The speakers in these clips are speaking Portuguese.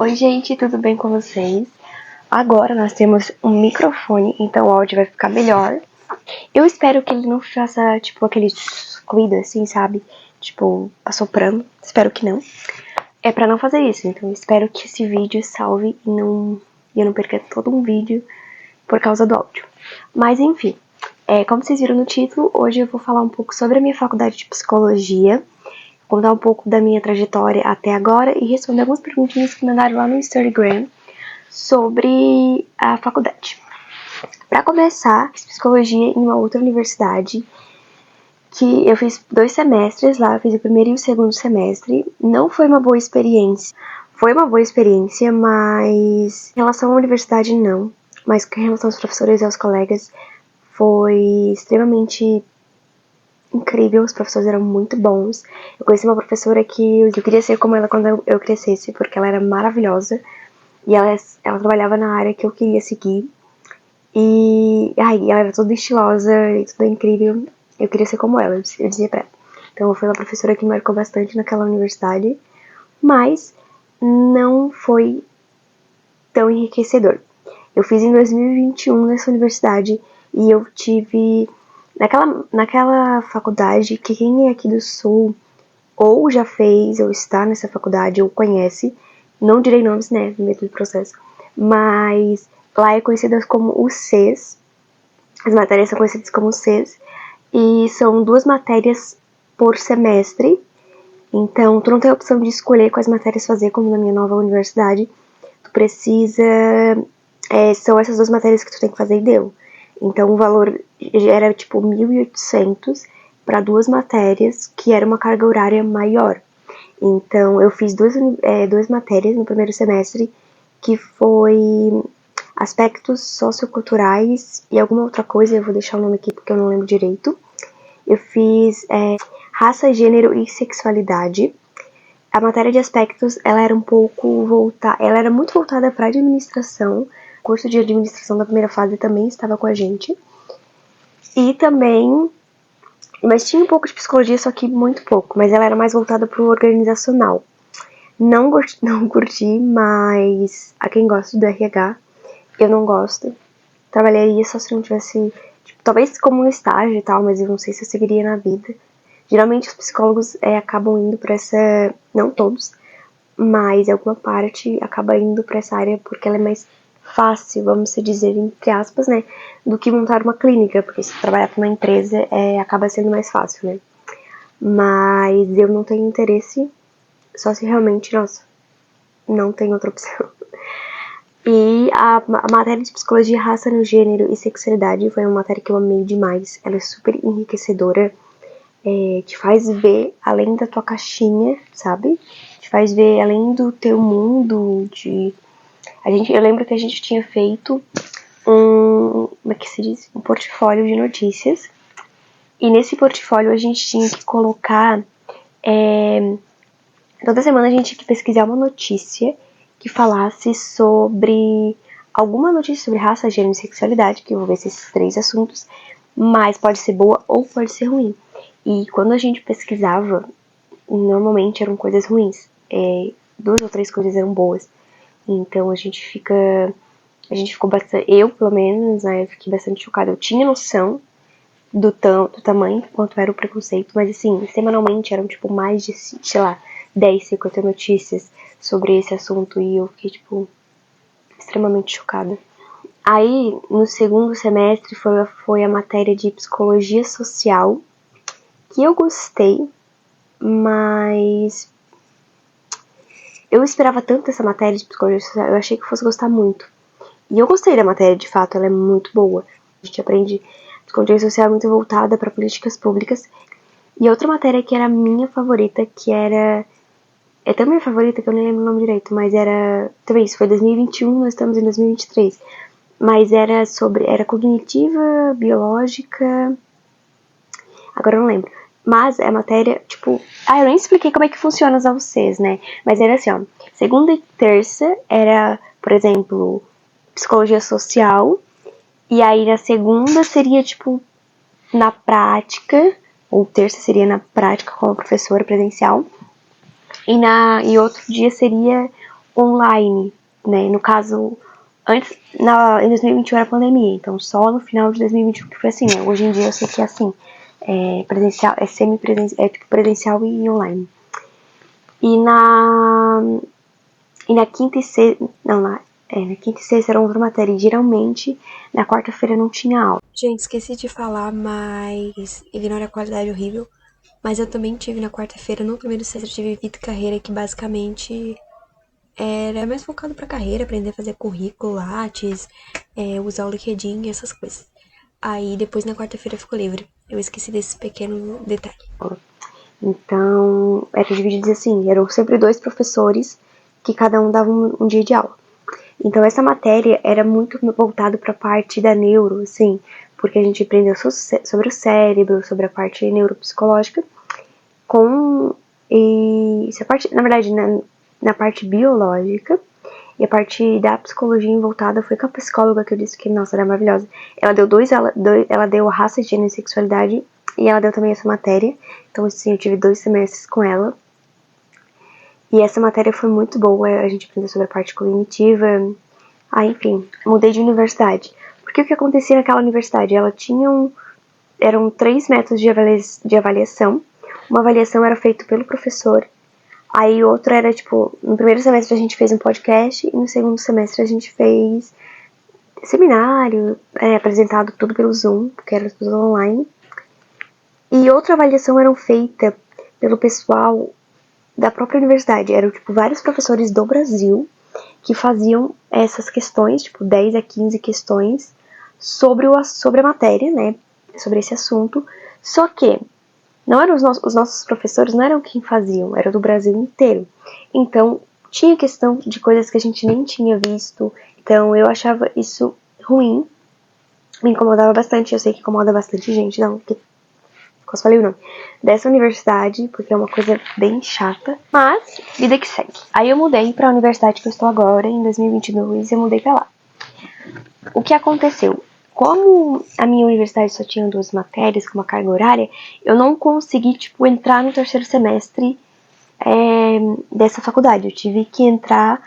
Oi gente, tudo bem com vocês? Agora nós temos um microfone, então o áudio vai ficar melhor. Eu espero que ele não faça, tipo, aquele ruído assim, sabe? Tipo, assoprando. Espero que não. É pra não fazer isso, então eu espero que esse vídeo salve e eu não perca todo um vídeo por causa do áudio. Mas enfim, como vocês viram no título, hoje eu vou falar um pouco sobre a minha faculdade de psicologia, contar um pouco da minha trajetória até agora e responder algumas perguntinhas que mandaram lá no Instagram sobre a faculdade. Para começar, fiz psicologia em uma outra universidade, que eu fiz 2 semestres lá, eu fiz o primeiro e o segundo semestre. Não foi uma boa experiência. Foi uma boa experiência, mas em relação à universidade não. Mas em relação aos professores e aos colegas, foi extremamente incrível. Os professores eram muito bons. Eu conheci uma professora que eu queria ser como ela quando eu crescesse, porque ela era maravilhosa. E ela trabalhava na área que eu queria seguir. E ela era toda estilosa e tudo incrível. Eu queria ser como ela, eu dizia pra ela. Então foi uma professora que me marcou bastante naquela universidade. Mas não foi tão enriquecedor. Eu fiz em 2021 nessa universidade e eu tive... Naquela faculdade, que quem é aqui do Sul ou já fez, ou está nessa faculdade, ou conhece, não direi nomes, né, no meio do processo, mas lá é conhecida como o CES, as matérias são conhecidas como CES, e são 2 matérias por semestre, então tu não tem a opção de escolher quais matérias fazer, como na minha nova universidade, tu precisa, são essas 2 matérias que tu tem que fazer e deu. Então o valor era tipo 1.800 para 2 matérias, que era uma carga horária maior. Então eu fiz 2 matérias no primeiro semestre, que foi aspectos socioculturais e alguma outra coisa, eu vou deixar o nome aqui porque eu não lembro direito. Eu fiz raça, gênero e sexualidade. A matéria de aspectos, ela era ela era muito voltada para administração. O curso de administração da primeira fase também estava com a gente. E também, mas tinha um pouco de psicologia, só que muito pouco, mas ela era mais voltada para o organizacional. Não curti, mas a quem gosta do RH, eu não gosto. Trabalharia só se não tivesse, tipo, talvez como um estágio e tal, mas eu não sei se eu seguiria na vida. Geralmente os psicólogos acabam indo pra essa, não todos, mas alguma parte acaba indo pra essa área porque ela é mais fácil, vamos dizer, entre aspas, né, do que montar uma clínica, porque se trabalhar pra uma empresa acaba sendo mais fácil, né. Mas eu não tenho interesse, só se realmente, nossa, não tem outra opção. E a matéria de psicologia, raça, no gênero e sexualidade foi uma matéria que eu amei demais. Ela é super enriquecedora, te faz ver além da tua caixinha, sabe? Te faz ver além do teu mundo. Eu lembro que a gente tinha feito como é que se diz? Um portfólio de notícias. E nesse portfólio a gente tinha que colocar... toda semana a gente tinha que pesquisar uma notícia que falasse sobre alguma notícia sobre raça, gênero e sexualidade, que envolvesse esses 3 assuntos, mas pode ser boa ou pode ser ruim. E quando a gente pesquisava, normalmente eram coisas ruins. 2 ou 3 coisas eram boas. Então a gente ficou bastante, eu pelo menos, né, eu fiquei bastante chocada. Eu tinha noção do tamanho quanto era o preconceito, mas assim, semanalmente eram tipo mais de, sei lá, 10, 50 notícias sobre esse assunto e eu fiquei tipo extremamente chocada. Aí, no segundo semestre foi a matéria de psicologia social, que eu gostei, mas eu esperava tanto dessa matéria de psicologia social, eu achei que eu fosse gostar muito. E eu gostei da matéria, de fato, ela é muito boa. A gente aprende psicologia social muito voltada para políticas públicas. E outra matéria que era a minha favorita, que era... É tão minha favorita que eu nem lembro o nome direito, mas era... Também, isso foi 2021, nós estamos em 2023. Mas era cognitiva, biológica... Agora eu não lembro. Mas a matéria, tipo... eu nem expliquei como é que funciona os AUCs, né? Mas era assim, ó. Segunda e terça era, por exemplo, psicologia social. E aí na segunda seria, tipo, na prática. Ou terça seria na prática com a professora presencial. E outro dia seria online, né? No caso, antes, em 2021 era pandemia, então só no final de 2021 que foi assim, né? Hoje em dia eu sei que é assim, presencial, semi-presencial, tipo presencial e online. E na quinta e sexta, não, na quinta e sexta era outra matéria, e geralmente na quarta-feira não tinha aula. Gente, esqueci de falar, mas ignora a qualidade horrível. Mas eu também tive na quarta-feira, no primeiro semestre, eu tive Vida e Carreira, que basicamente era mais focado pra carreira, aprender a fazer currículo, Lattes, usar o LinkedIn e essas coisas. Aí depois na quarta-feira ficou livre. Eu esqueci desse pequeno detalhe. Então, era dividido assim, eram sempre 2 professores que cada um dava um dia de aula. Então, essa matéria era muito voltada para a parte da neuro, assim, porque a gente aprendeu sobre o cérebro, sobre a parte neuropsicológica, e essa parte, na verdade, na parte biológica, e a parte da psicologia voltada foi com a psicóloga que eu disse que, nossa, era maravilhosa. Ela deu ela deu raça, gênero e sexualidade, e ela deu também essa matéria. Então, assim, eu tive 2 semestres com ela. E essa matéria foi muito boa, a gente aprendeu sobre a parte cognitiva. Enfim, mudei de universidade. Porque o que acontecia naquela universidade? Ela tinha eram 3 métodos de avaliação. Uma avaliação era feita pelo professor. Aí outra era, tipo, no primeiro semestre a gente fez um podcast e no segundo semestre a gente fez seminário, apresentado tudo pelo Zoom, porque era tudo online. E outra avaliação era feita pelo pessoal da própria universidade. Eram, tipo, vários professores do Brasil que faziam essas questões, tipo, 10 a 15 questões sobre a matéria, né? Sobre esse assunto. Só que não eram os nossos professores, não eram quem faziam, era do Brasil inteiro. Então, tinha questão de coisas que a gente nem tinha visto. Então, eu achava isso ruim. Me incomodava bastante. Eu sei que incomoda bastante gente, não, porque quase falei o nome, dessa universidade, porque é uma coisa bem chata, mas vida que segue. Aí eu mudei pra universidade que eu estou agora, em 2022, eu mudei pra lá. O que aconteceu? Como a minha universidade só tinha 2 matérias com uma carga horária, eu não consegui, tipo, entrar no terceiro semestre dessa faculdade. Eu tive que entrar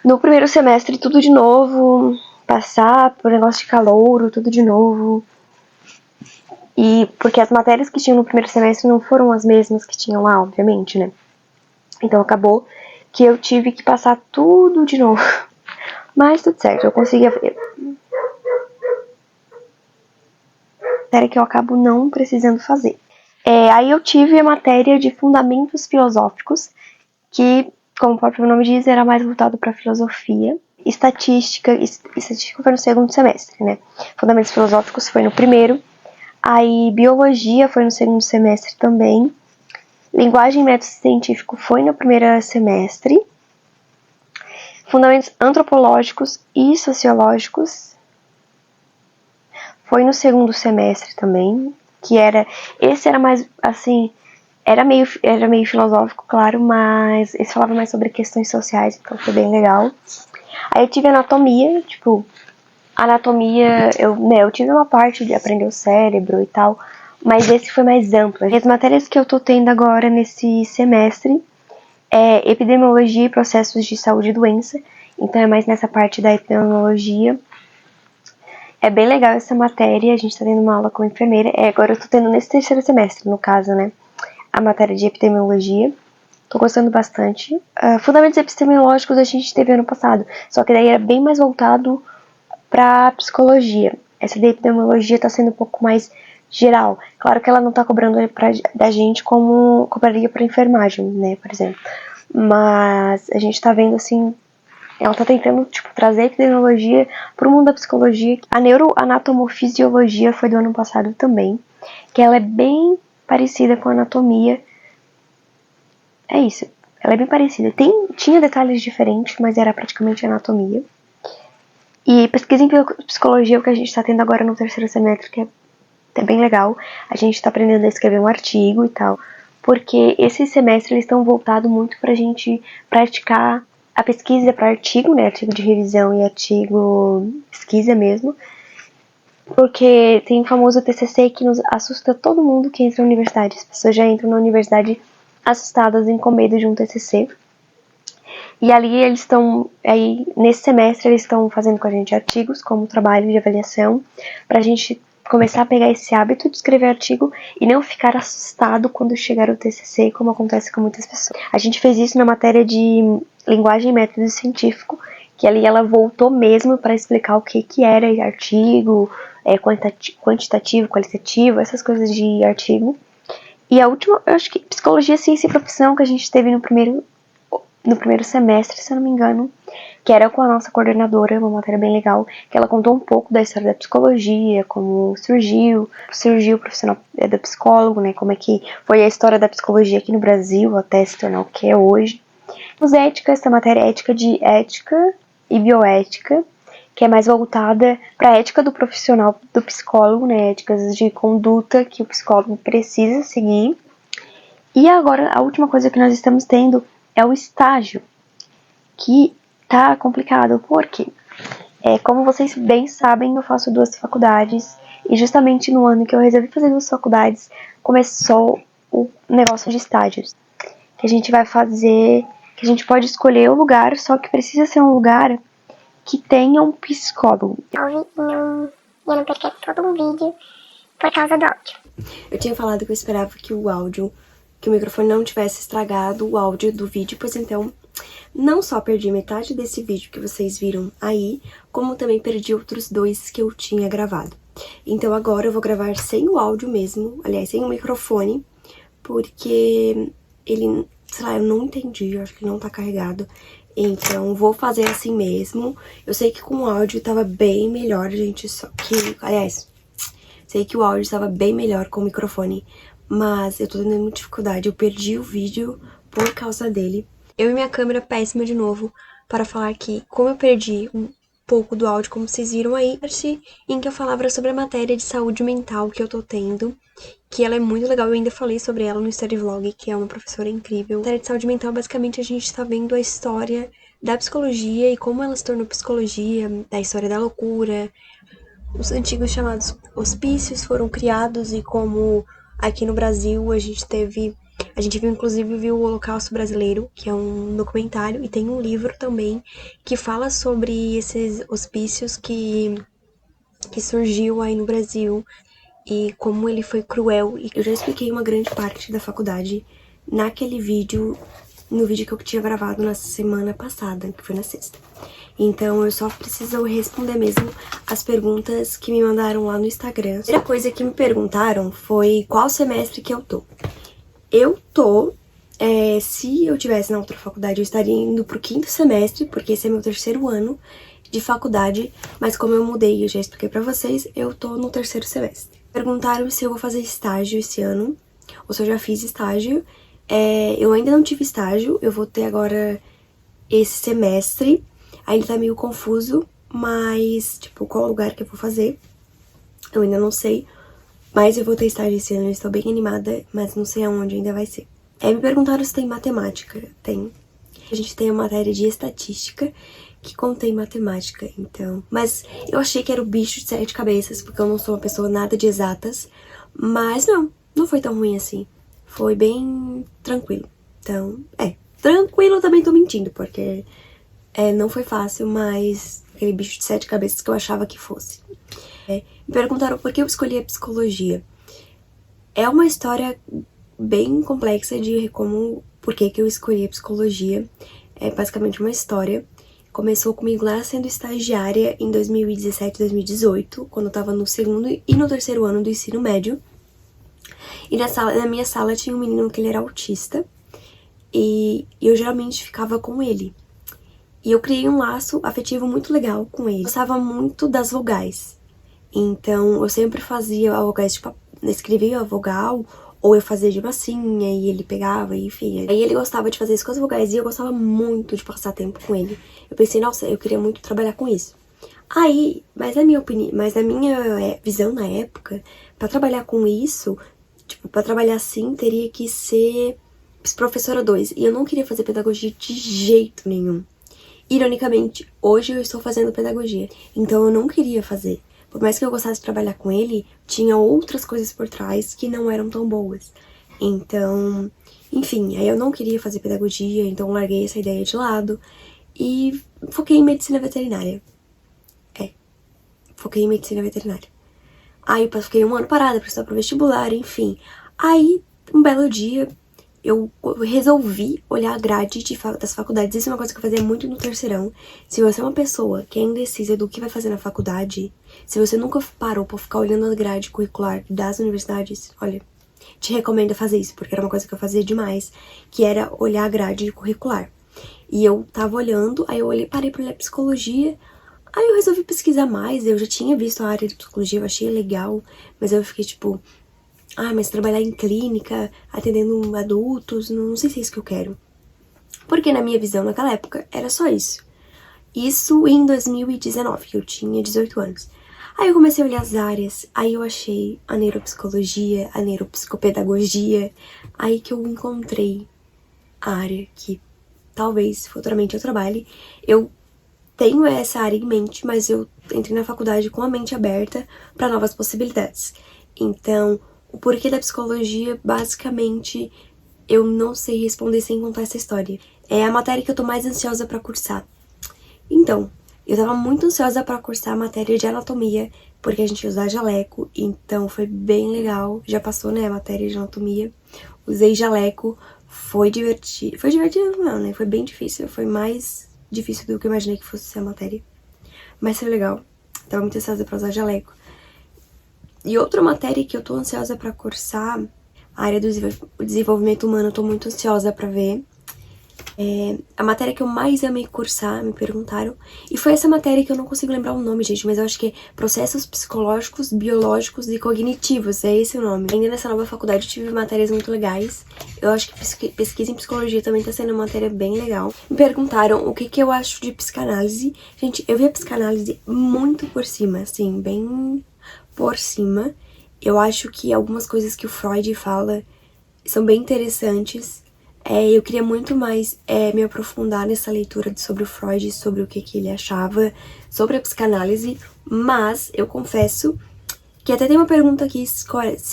no primeiro semestre tudo de novo, passar por negócio de calouro, tudo de novo. E porque as matérias que tinham no primeiro semestre não foram as mesmas que tinham lá, obviamente, né? Então acabou que eu tive que passar tudo de novo. Mas tudo certo, eu consegui. Matéria que eu acabo não precisando fazer. Aí eu tive a matéria de Fundamentos Filosóficos, que, como o próprio nome diz, era mais voltado para filosofia. Estatística foi no segundo semestre, né? Fundamentos Filosóficos foi no primeiro. Aí Biologia foi no segundo semestre também. Linguagem e método científico foi no primeiro semestre. Fundamentos antropológicos e sociológicos foi no segundo semestre também, que esse era mais, assim, era meio filosófico, claro, mas esse falava mais sobre questões sociais, então foi bem legal. Aí eu tive anatomia, tipo, eu tive uma parte de aprender o cérebro e tal, mas esse foi mais amplo. As matérias que eu tô tendo agora nesse semestre é epidemiologia e processos de saúde e doença, então é mais nessa parte da epidemiologia. É bem legal essa matéria, a gente tá tendo uma aula com enfermeira, agora eu tô tendo nesse terceiro semestre, no caso, né, a matéria de epidemiologia. Tô gostando bastante. Fundamentos epistemológicos a gente teve ano passado, só que daí era bem mais voltado pra psicologia. Essa da epidemiologia tá sendo um pouco mais geral. Claro que ela não tá cobrando da gente como cobraria pra enfermagem, né, por exemplo. Mas a gente tá vendo, assim, ela tá tentando, tipo, trazer a epidemiologia pro mundo da psicologia. A neuroanatomofisiologia foi do ano passado também, que ela é bem parecida com a anatomia. É isso, ela é bem parecida. Tinha detalhes diferentes, mas era praticamente anatomia. E pesquisa em psicologia, o que a gente tá tendo agora no terceiro semestre, que é bem legal. A gente tá aprendendo a escrever um artigo e tal, porque esse semestre eles estão voltados muito pra gente praticar a pesquisa para artigo, né, artigo de revisão e artigo pesquisa mesmo, porque tem o famoso TCC que nos assusta todo mundo que entra na universidade. As pessoas já entram na universidade assustadas e com medo de um TCC. E ali eles estão, aí nesse semestre eles estão fazendo com a gente artigos como trabalho de avaliação, pra gente começar a pegar esse hábito de escrever artigo e não ficar assustado quando chegar o TCC, como acontece com muitas pessoas. A gente fez isso na matéria de linguagem e método científico, que ali ela voltou mesmo para explicar o que era artigo, quantitativo, qualitativo, essas coisas de artigo. E a última, eu acho que psicologia, ciência e profissão que a gente teve no primeiro semestre, se eu não me engano, que era com a nossa coordenadora, uma matéria bem legal, que ela contou um pouco da história da psicologia, como surgiu o profissional do psicólogo, né, como é que foi a história da psicologia aqui no Brasil, até se tornar o que é hoje. Os ética, essa matéria é ética de ética e bioética, que é mais voltada para a ética do profissional do psicólogo, né, éticas de conduta que o psicólogo precisa seguir. E agora, a última coisa que nós estamos tendo é o estágio, que tá complicado, porque, como vocês bem sabem, eu faço 2 faculdades, e justamente no ano que eu resolvi fazer 2 faculdades, começou o negócio de estágios, que a gente vai fazer, que a gente pode escolher o lugar, só que precisa ser um lugar que tenha um psicólogo. Eu não perder todo um vídeo por causa do áudio. Eu tinha falado que eu esperava que o microfone não tivesse estragado o áudio do vídeo, pois então não só perdi metade desse vídeo que vocês viram aí, como também perdi outros 2 que eu tinha gravado. Então agora eu vou gravar sem o áudio mesmo, aliás, sem o microfone, porque ele, sei lá, eu não entendi, eu acho que não tá carregado. Então vou fazer assim mesmo. Eu sei que com o áudio tava bem melhor, gente, só que, aliás, sei que o áudio tava bem melhor com o microfone, mas eu tô tendo muita dificuldade, eu perdi o vídeo por causa dele. Eu e minha câmera péssima de novo, para falar que, como eu perdi um pouco do áudio, como vocês viram aí, em que eu falava sobre a matéria de saúde mental que eu tô tendo, que ela é muito legal, eu ainda falei sobre ela no Study Vlog, que é uma professora incrível. A matéria de saúde mental, basicamente, a gente tá vendo a história da psicologia e como ela se tornou psicologia, da história da loucura. Os antigos chamados hospícios foram criados e como aqui no Brasil a gente inclusive viu o Holocausto Brasileiro, que é um documentário, e tem um livro também que fala sobre esses hospícios que surgiu aí no Brasil e como ele foi cruel. E eu já expliquei uma grande parte da faculdade naquele vídeo, no vídeo que eu tinha gravado na semana passada, que foi na sexta. Então eu só preciso responder mesmo as perguntas que me mandaram lá no Instagram. A primeira coisa que me perguntaram foi qual semestre que eu tô. Eu tô, se eu tivesse na outra faculdade, eu estaria indo pro 5º semestre, porque esse é meu 3º ano de faculdade, mas como eu mudei, eu já expliquei pra vocês, eu tô no 3º semestre. Perguntaram se eu vou fazer estágio esse ano, ou se eu já fiz estágio. Eu ainda não tive estágio, eu vou ter agora esse semestre. Ainda tá meio confuso, mas, tipo, qual lugar que eu vou fazer, eu ainda não sei. Mas eu vou ter estágio esse ano, eu estou bem animada, mas não sei aonde ainda vai ser. Me perguntaram se tem matemática. Tem. A gente tem a matéria de estatística, que contém matemática, então... Mas eu achei que era o bicho de 7 cabeças, porque eu não sou uma pessoa nada de exatas. Mas não foi tão ruim assim. Foi bem tranquilo. Então, tranquilo eu também tô mentindo, porque... não foi fácil, mas aquele bicho de 7 cabeças que eu achava que fosse. Me perguntaram por que eu escolhi a psicologia. É uma história bem complexa de por que eu escolhi a psicologia. É basicamente uma história. Começou comigo lá sendo estagiária em 2017, 2018, quando eu tava no 2º e no 3º ano do ensino médio. E na minha sala tinha um menino que ele era autista. E eu geralmente ficava com ele. E eu criei um laço afetivo muito legal com ele. Eu gostava muito das vogais. Então, eu sempre fazia a vogais, tipo, escrevia a vogal, ou eu fazia de massinha, e ele pegava, enfim. Aí ele gostava de fazer isso com as vogais, e eu gostava muito de passar tempo com ele. Eu pensei, nossa, eu queria muito trabalhar com isso. Aí, mas na minha opinião, visão na época, pra trabalhar com isso, tipo, pra trabalhar assim, teria que ser professora 2. E eu não queria fazer pedagogia de jeito nenhum. Ironicamente, hoje eu estou fazendo pedagogia, então eu não queria fazer. Por mais que eu gostasse de trabalhar com ele, tinha outras coisas por trás que não eram tão boas. Então, enfim, aí eu não queria fazer pedagogia, então eu larguei essa ideia de lado e foquei em medicina veterinária. Foquei em medicina veterinária. Aí eu fiquei um ano parada pra estudar pro vestibular, enfim. Aí, um belo dia, eu resolvi olhar a grade das faculdades. Isso é uma coisa que eu fazia muito no terceirão. Se você é uma pessoa que é indecisa do que vai fazer na faculdade, se você nunca parou pra ficar olhando a grade curricular das universidades, olha, te recomendo fazer isso, porque era uma coisa que eu fazia demais, que era olhar a grade curricular. E eu tava olhando, aí eu parei pra olhar psicologia, aí eu resolvi pesquisar mais, eu já tinha visto a área de psicologia, eu achei legal, mas eu fiquei tipo, mas trabalhar em clínica, atendendo adultos, não sei se é isso que eu quero. Porque na minha visão, naquela época, era só isso. Isso em 2019, eu tinha 18 anos. Aí eu comecei a olhar as áreas, aí eu achei a neuropsicologia, a neuropsicopedagogia, aí que eu encontrei a área que talvez futuramente eu trabalhe. Eu tenho essa área em mente, mas eu entrei na faculdade com a mente aberta para novas possibilidades. Então, o porquê da psicologia, basicamente, eu não sei responder sem contar essa história. É a matéria que eu tô mais ansiosa para cursar. Então, eu tava muito ansiosa para cursar a matéria de anatomia, porque a gente ia usar jaleco, então foi bem legal. Já passou, né, a matéria de anatomia. Usei jaleco, foi divertido. Foi divertido não, né? Foi bem difícil, foi mais difícil do que eu imaginei que fosse ser a matéria. Mas foi legal. Tava muito ansiosa pra usar jaleco. E outra matéria que eu tô ansiosa pra cursar, a área do desenvolvimento humano, eu tô muito ansiosa pra ver. A matéria que eu mais amei cursar, me perguntaram, e foi essa matéria que eu não consigo lembrar o nome, gente, mas eu acho que é Processos Psicológicos, Biológicos e Cognitivos, é esse o nome. Ainda nessa nova faculdade eu tive matérias muito legais, eu acho que pesquisa em psicologia também tá sendo uma matéria bem legal. Me perguntaram o que eu acho de psicanálise. Gente, eu vi a psicanálise muito por cima, assim, bem por cima. Eu acho que algumas coisas que o Freud fala são bem interessantes. Eu queria muito mais me aprofundar nessa leitura sobre o Freud, sobre o que ele achava, sobre a psicanálise, mas eu confesso que até tem uma pergunta aqui se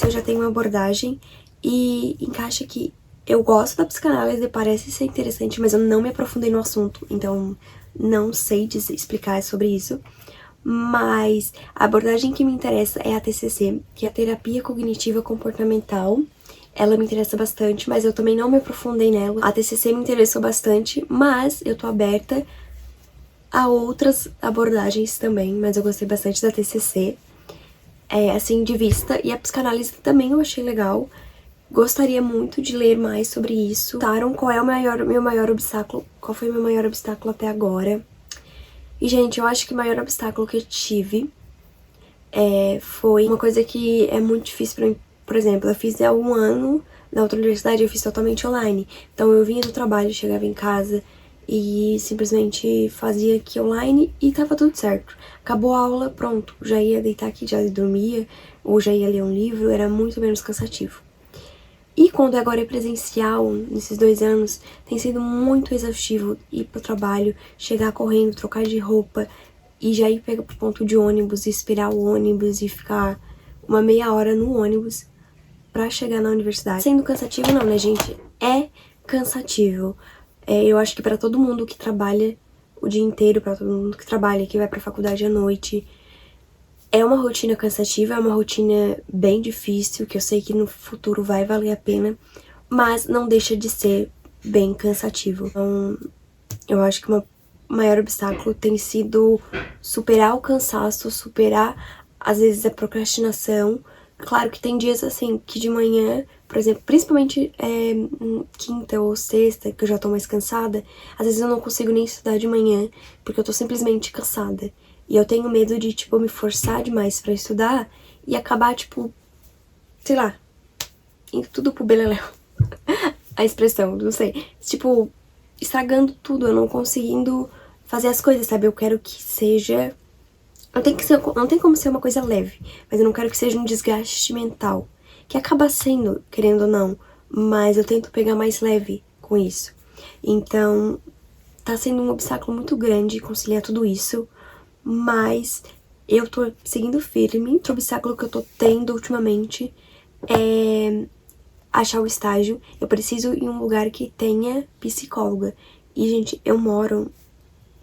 eu já tenho uma abordagem e encaixa que eu gosto da psicanálise, parece ser interessante, mas eu não me aprofundei no assunto, então não sei explicar sobre isso. Mas a abordagem que me interessa é a TCC, que é a Terapia Cognitiva Comportamental. Ela me interessa bastante, mas eu também não me aprofundei nela. A TCC me interessou bastante, mas eu tô aberta a outras abordagens também, mas eu gostei bastante da TCC, assim, de vista. E a psicanálise também eu achei legal. Gostaria muito de ler mais sobre isso. Qual é o meu maior obstáculo? Qual foi o meu maior obstáculo até agora? E, gente, eu acho que o maior obstáculo que eu tive foi uma coisa que é muito difícil pra mim. Por exemplo, eu fiz há um ano, na outra universidade eu fiz totalmente online. Então eu vinha do trabalho, chegava em casa e simplesmente fazia aqui online e tava tudo certo. Acabou a aula, pronto, já ia deitar aqui, já dormia, ou já ia ler um livro, era muito menos cansativo. E quando agora é presencial, nesses 2 anos, tem sido muito exaustivo ir pro trabalho, chegar correndo, trocar de roupa e já ir pegar pro ponto de ônibus, esperar o ônibus e ficar uma meia hora no ônibus pra chegar na universidade. Sendo cansativo não, né, gente? É cansativo. Eu acho que pra todo mundo que trabalha o dia inteiro, pra todo mundo que trabalha, que vai pra faculdade à noite, é uma rotina cansativa, é uma rotina bem difícil, que eu sei que no futuro vai valer a pena, mas não deixa de ser bem cansativo. Então, eu acho que o maior obstáculo tem sido superar o cansaço, superar, às vezes, a procrastinação. Claro que tem dias, assim, que de manhã, por exemplo, principalmente quinta ou sexta, que eu já tô mais cansada, às vezes eu não consigo nem estudar de manhã, porque eu tô simplesmente cansada. E eu tenho medo de, tipo, me forçar demais pra estudar e acabar, tipo, sei lá, indo tudo pro beleléu. A expressão, não sei. Tipo, estragando tudo, eu não conseguindo fazer as coisas, sabe? Eu quero que seja... Não tem como ser uma coisa leve, mas eu não quero que seja um desgaste mental. Que acaba sendo, querendo ou não, mas eu tento pegar mais leve com isso. Então, tá sendo um obstáculo muito grande conciliar tudo isso, mas eu tô seguindo firme. Outro obstáculo que eu tô tendo ultimamente é achar o estágio, eu preciso ir em um lugar que tenha psicóloga. E, gente, eu moro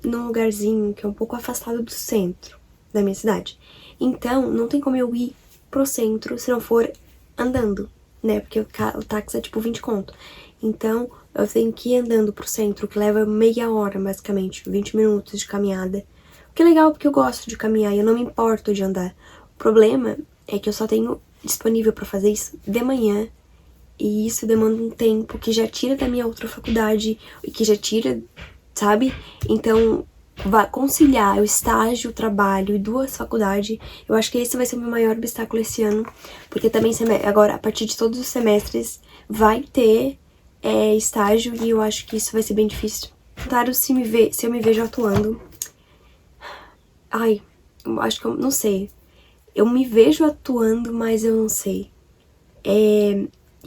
num lugarzinho que é um pouco afastado do centro da minha cidade. Então, não tem como eu ir pro centro se não for andando, né? Porque o táxi é tipo 20 conto. Então, eu tenho que ir andando pro centro, que leva meia hora, basicamente, 20 minutos de caminhada. O que é legal, porque eu gosto de caminhar e eu não me importo de andar. O problema é que eu só tenho disponível pra fazer isso de manhã. E isso demanda um tempo que já tira da minha outra faculdade, e que já tira, sabe? Então, conciliar o estágio, o trabalho e 2 faculdades, eu acho que esse vai ser o meu maior obstáculo esse ano. Porque também, agora, a partir de todos os semestres, vai ter estágio e eu acho que isso vai ser bem difícil. Claro, se eu me vejo atuando... Ai, eu acho que eu não sei. Eu me vejo atuando, mas eu não sei.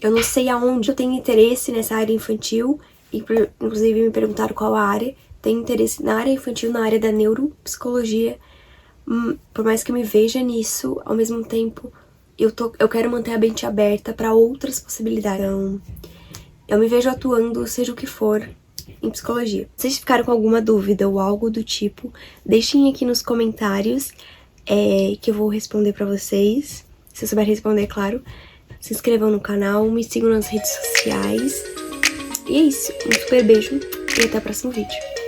Eu não sei aonde eu tenho interesse nessa área infantil, e inclusive me perguntaram qual a área. Tenho interesse na área infantil, na área da neuropsicologia. Por mais que eu me veja nisso, ao mesmo tempo, eu quero manter a mente aberta para outras possibilidades. Então, eu me vejo atuando, seja o que for, em psicologia. Se vocês ficaram com alguma dúvida ou algo do tipo, deixem aqui nos comentários, que eu vou responder pra vocês. Se eu souber responder, claro. Se inscrevam no canal, me sigam nas redes sociais. E é isso. Um super beijo e até o próximo vídeo.